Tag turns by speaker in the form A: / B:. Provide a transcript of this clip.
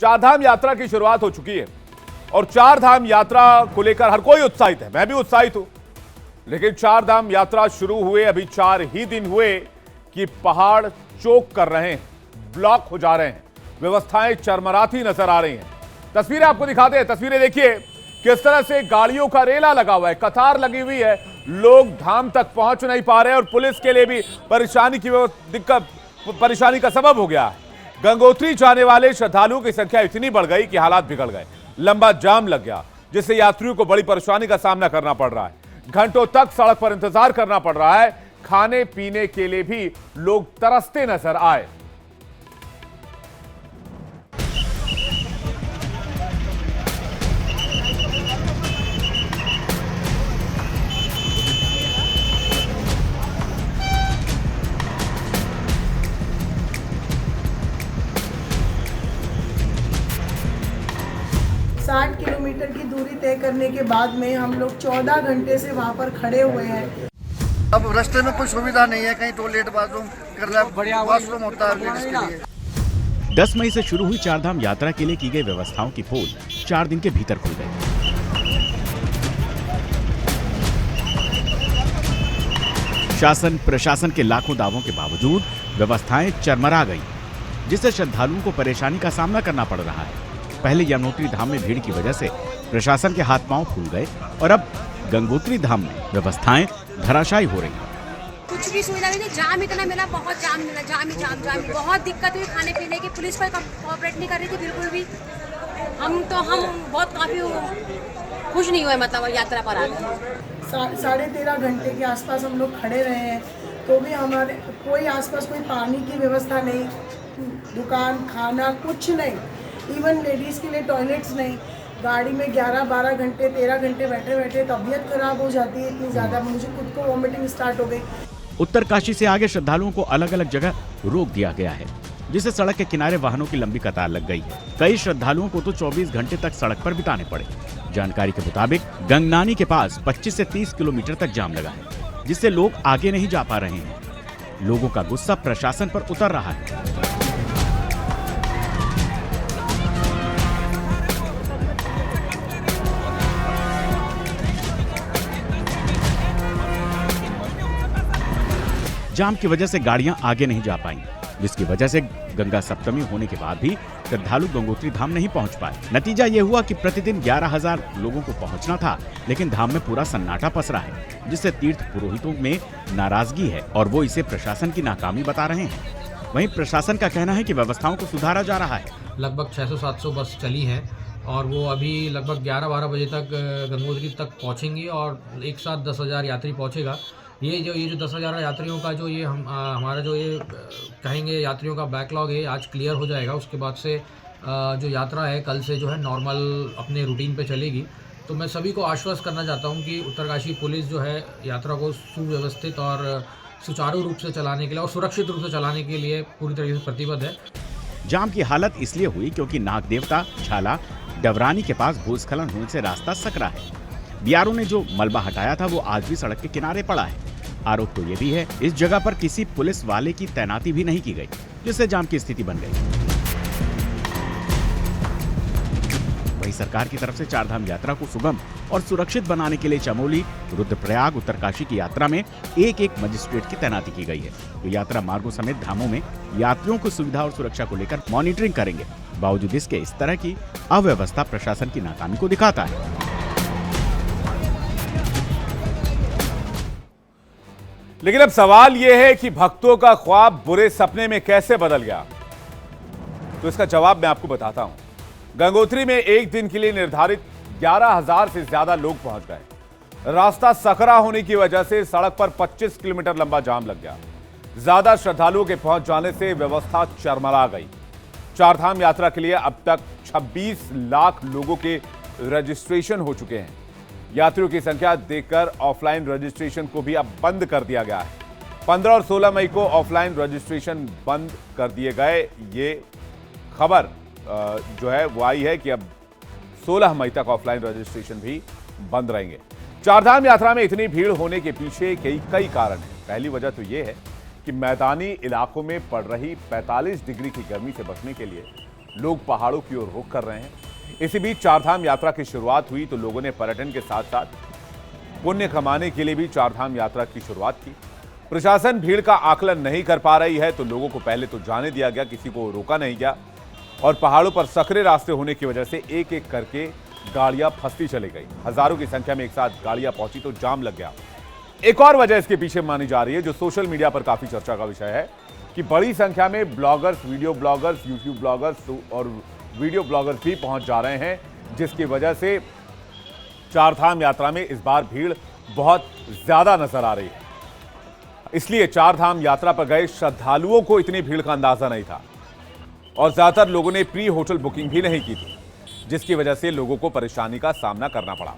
A: चार धाम यात्रा की शुरुआत हो चुकी है और चार धाम यात्रा को लेकर हर कोई उत्साहित है, मैं भी उत्साहित हूं। लेकिन चार धाम यात्रा शुरू हुए अभी 4 ही दिन हुए कि पहाड़ चोक कर रहे हैं, ब्लॉक हो जा रहे हैं, व्यवस्थाएं चरमराती नजर आ रही हैं। तस्वीरें आपको दिखाते हैं, तस्वीरें देखिए किस तरह से गाड़ियों का रेला लगा हुआ है, कतार लगी हुई है, लोग धाम तक पहुंच नहीं पा रहे हैं और पुलिस के लिए भी परेशानी का सबब हो गया है। गंगोत्री जाने वाले श्रद्धालुओं की संख्या इतनी बढ़ गई कि हालात बिगड़ गए, लंबा जाम लग गया, जिससे यात्रियों को बड़ी परेशानी का सामना करना पड़ रहा है। घंटों तक सड़क पर इंतजार करना पड़ रहा है, खाने पीने के लिए भी लोग तरसते नजर आए।
B: साठ किलोमीटर की दूरी तय करने के बाद में हम लोग 14 घंटे से वहाँ पर खड़े हुए हैं।
C: अब रास्ते में कोई सुविधा नहीं है, कहीं टॉयलेट बाथरूम करना, वॉशरूम होता है लेडीज के लिए।
D: 10 मई से शुरू हुई चारधाम यात्रा के लिए की गई व्यवस्थाओं की पोल 4 दिन के भीतर खुल गई। शासन प्रशासन के लाखों दावों के बावजूद व्यवस्थाएं चरमरा गई, जिससे श्रद्धालुओं को परेशानी का सामना करना पड़ रहा है। पहले यमुनोत्री धाम में भीड़ की वजह से प्रशासन के हाथ पांव फूल गए और अब गंगोत्री धाम में व्यवस्थाएं धराशायी हो रही हैं।
E: कुछ भी सुविधा नहीं थी, जाम इतना मिला, बहुत जाम मिला, जाम बहुत दिक्कत हुई खाने पीने की। पुलिस पर कोऑपरेट नहीं कर रही थी बिल्कुल भी। हम बहुत काफी खुश नहीं हुए, मतलब यात्रा पर आकर
B: 13.5 घंटे के आसपास हम लोग खड़े रहे हैं, तो भी हमारे कोई आसपास कोई पानी की व्यवस्था नहीं, दुकान खाना कुछ नहीं, इवन लेडीज के लिए टॉयलेट्स नहीं। गाड़ी में 11-12 घंटे 13 घंटे बैठे बैठे तबीयत खराब हो जाती है इतनी ज्यादा, मुझे खुद को वॉमिटिंग स्टार्ट हो गई।
D: उत्तरकाशी से आगे श्रद्धालुओं को अलग अलग जगह रोक दिया गया है, जिससे सड़क के किनारे वाहनों की लंबी कतार लग गई है। कई श्रद्धालुओं को तो 24 घंटे तक सड़क पर बिताने पड़े। जानकारी के मुताबिक गंगनानी के पास 25 से 30 किलोमीटर तक जाम लगा है, जिससे लोग आगे नहीं जा पा रहे हैं। लोगों का गुस्सा प्रशासन पर उतर रहा है। जाम की वजह से गाड़ियां आगे नहीं जा पाईं, जिसकी वजह से गंगा सप्तमी होने के बाद भी श्रद्धालु गंगोत्री धाम नहीं पहुंच पाए। नतीजा ये हुआ कि प्रतिदिन 11,000 लोगों को पहुंचना था, लेकिन धाम में पूरा सन्नाटा पसरा है, जिससे तीर्थ पुरोहितों में नाराजगी है और वो इसे प्रशासन की नाकामी बता रहे हैं। वहीं प्रशासन का कहना है कि व्यवस्थाओं को सुधारा जा रहा है।
F: लगभग 600-700 बस चली है और वो अभी लगभग 11-12 बजे तक गंगोत्री तक पहुँचेंगी और एक साथ 10,000 यात्री पहुँचेगा। ये जो 10,000 यात्रियों का जो ये हमारा जो ये कहेंगे यात्रियों का बैकलॉग है आज क्लियर हो जाएगा। उसके बाद से जो यात्रा है कल से जो है नॉर्मल अपने रूटीन पे चलेगी। तो मैं सभी को आश्वस्त करना चाहता हूँ कि उत्तरकाशी पुलिस जो है यात्रा को सुव्यवस्थित और सुचारू रूप से चलाने के लिए और सुरक्षित रूप से चलाने के लिए पूरी तरीके से प्रतिबद्ध है।
D: जाम की हालत इसलिए हुई क्योंकि नाग देवता झाला डवरानी के पास भूस्खलन होने से रास्ता सकरा है। बीआरओ ने जो मलबा हटाया था वो आज भी सड़क के किनारे पड़ा है। आरोप तो ये भी है इस जगह पर किसी पुलिस वाले की तैनाती भी नहीं की गई, जिससे जाम की स्थिति बन गई। वहीं सरकार की तरफ से चारधाम यात्रा को सुगम और सुरक्षित बनाने के लिए चमोली, रुद्रप्रयाग, उत्तरकाशी की यात्रा में एक मजिस्ट्रेट की तैनाती की गई है। तो यात्रा मार्गों समेत धामों में यात्रियों को सुविधा और सुरक्षा को लेकर मॉनिटरिंग करेंगे। बावजूद इसके इस तरह की अव्यवस्था प्रशासन की नाकामी को दिखाता है।
A: लेकिन अब सवाल यह है कि भक्तों का ख्वाब बुरे सपने में कैसे बदल गया, तो इसका जवाब मैं आपको बताता हूं। गंगोत्री में एक दिन के लिए निर्धारित 11,000 से ज्यादा लोग पहुंच गए। रास्ता सकरा होने की वजह से सड़क पर 25 किलोमीटर लंबा जाम लग गया। ज्यादा श्रद्धालुओं के पहुंच जाने से व्यवस्था चरमरा गई। चारधाम यात्रा के लिए अब तक 26 लाख लोगों के रजिस्ट्रेशन हो चुके हैं। यात्रियों की संख्या देखकर ऑफलाइन रजिस्ट्रेशन को भी अब बंद कर दिया गया है। 15 और 16 मई को ऑफलाइन रजिस्ट्रेशन बंद कर दिए गए। ये खबर जो है वो आई है कि अब 16 मई तक ऑफलाइन रजिस्ट्रेशन भी बंद रहेंगे। चारधाम यात्रा में इतनी भीड़ होने के पीछे कई कारण हैं। पहली वजह तो ये है कि मैदानी इलाकों में पड़ रही 45 डिग्री की गर्मी से बचने के लिए लोग पहाड़ों की ओर रुख कर रहे हैं। इसी बीच चारधाम यात्रा की शुरुआत हुई तो लोगों ने पर्यटन के साथ साथ पुण्य कमाने के लिए भी चारधाम यात्रा की शुरुआत की। प्रशासन भीड़ का आकलन नहीं कर पा रही है तो लोगों को पहले तो जाने दिया गया, किसी को रोका नहीं गया और पहाड़ों पर सकरे रास्ते होने की वजह से एक एक करके गाड़ियां फंसती चली गई। हजारों की संख्या में एक साथ गाड़ियां पहुंची तो जाम लग गया। एक और वजह इसके पीछे मानी जा रही है, जो सोशल मीडिया पर काफी चर्चा का विषय है, कि बड़ी संख्या में bloggers, video bloggers, YouTube bloggers और वीडियो ब्लॉगर्स भी पहुंच जा रहे हैं, जिसकी वजह से चारधाम यात्रा में इस बार भीड़ बहुत ज्यादा नजर आ रही है। इसलिए चारधाम यात्रा पर गए श्रद्धालुओं को इतनी भीड़ का अंदाजा नहीं था और ज्यादातर लोगों ने प्री होटल बुकिंग भी नहीं की थी, जिसकी वजह से लोगों को परेशानी का सामना करना पड़ा।